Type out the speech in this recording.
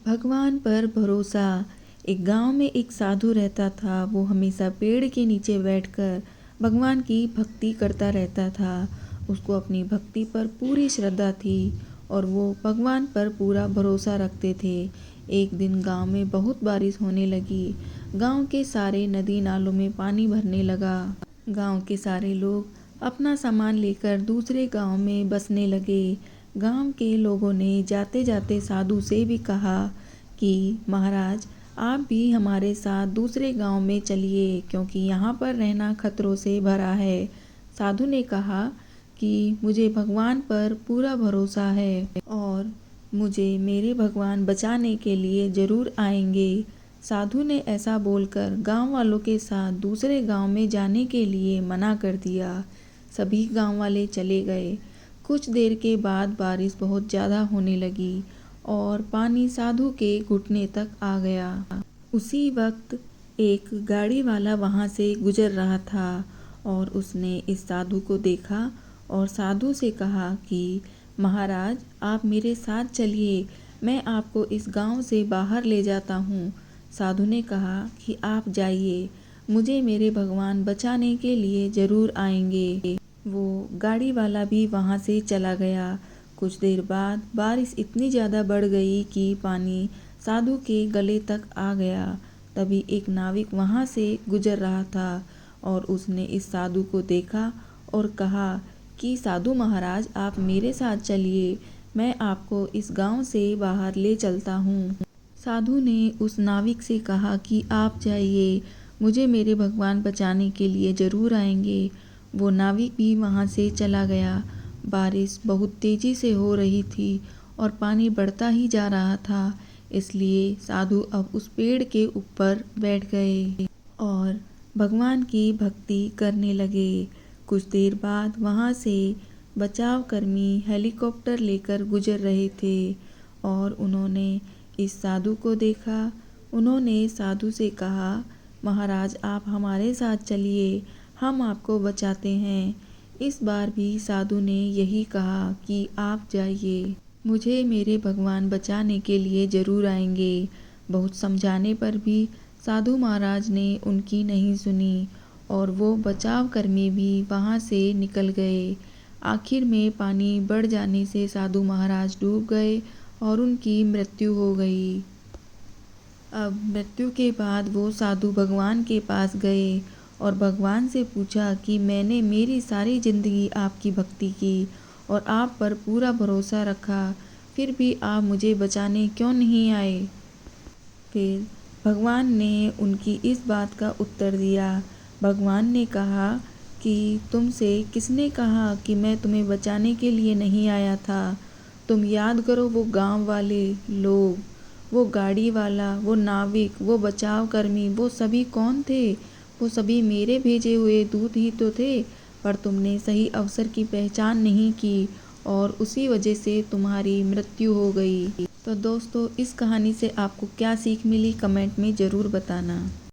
भगवान पर भरोसा। एक गांव में एक साधु रहता था। वो हमेशा पेड़ के नीचे बैठकर भगवान की भक्ति करता रहता था। उसको अपनी भक्ति पर पूरी श्रद्धा थी और वो भगवान पर पूरा भरोसा रखते थे। एक दिन गांव में बहुत बारिश होने लगी। गांव के सारे नदी नालों में पानी भरने लगा। गांव के सारे लोग अपना सामान लेकर दूसरे गांव में बसने लगे। गांव के लोगों ने जाते जाते साधु से भी कहा कि महाराज, आप भी हमारे साथ दूसरे गांव में चलिए, क्योंकि यहाँ पर रहना खतरों से भरा है। साधु ने कहा कि मुझे भगवान पर पूरा भरोसा है और मुझे मेरे भगवान बचाने के लिए जरूर आएंगे। साधु ने ऐसा बोलकर गांव वालों के साथ दूसरे गांव में जाने के लिए मना कर दिया। सभी गांव वाले चले गए। कुछ देर के बाद बारिश बहुत ज़्यादा होने लगी और पानी साधु के घुटने तक आ गया। उसी वक्त एक गाड़ी वाला वहां से गुजर रहा था और उसने इस साधु को देखा और साधु से कहा कि महाराज, आप मेरे साथ चलिए, मैं आपको इस गांव से बाहर ले जाता हूँ। साधु ने कहा कि आप जाइए, मुझे मेरे भगवान बचाने के लिए ज़रूर आएंगे। वो गाड़ी वाला भी वहाँ से चला गया। कुछ देर बाद बारिश इतनी ज़्यादा बढ़ गई कि पानी साधु के गले तक आ गया। तभी एक नाविक वहाँ से गुजर रहा था और उसने इस साधु को देखा और कहा कि साधु महाराज, आप मेरे साथ चलिए, मैं आपको इस गांव से बाहर ले चलता हूँ। साधु ने उस नाविक से कहा कि आप जाइए, मुझे मेरे भगवान बचाने के लिए ज़रूर आएंगे। वो नाविक भी वहाँ से चला गया। बारिश बहुत तेज़ी से हो रही थी और पानी बढ़ता ही जा रहा था, इसलिए साधु अब उस पेड़ के ऊपर बैठ गए और भगवान की भक्ति करने लगे। कुछ देर बाद वहाँ से बचाव कर्मी हेलीकॉप्टर लेकर गुजर रहे थे और उन्होंने इस साधु को देखा। उन्होंने साधु से कहा, महाराज, आप हमारे साथ चलिए, हम आपको बचाते हैं। इस बार भी साधु ने यही कहा कि आप जाइए, मुझे मेरे भगवान बचाने के लिए ज़रूर आएंगे। बहुत समझाने पर भी साधु महाराज ने उनकी नहीं सुनी और वो बचाव कर्मी भी वहाँ से निकल गए। आखिर में पानी बढ़ जाने से साधु महाराज डूब गए और उनकी मृत्यु हो गई। अब मृत्यु के बाद वो साधु भगवान के पास गए और भगवान से पूछा कि मैंने मेरी सारी ज़िंदगी आपकी भक्ति की और आप पर पूरा भरोसा रखा, फिर भी आप मुझे बचाने क्यों नहीं आए। फिर भगवान ने उनकी इस बात का उत्तर दिया। भगवान ने कहा कि तुमसे किसने कहा कि मैं तुम्हें बचाने के लिए नहीं आया था। तुम याद करो, वो गांव वाले लोग, वो गाड़ी वाला, वो नाविक, वो बचाव कर्मी, वो सभी कौन थे? वो सभी मेरे भेजे हुए दूत ही तो थे, पर तुमने सही अवसर की पहचान नहीं की और उसी वजह से तुम्हारी मृत्यु हो गई। तो दोस्तों, इस कहानी से आपको क्या सीख मिली, कमेंट में ज़रूर बताना।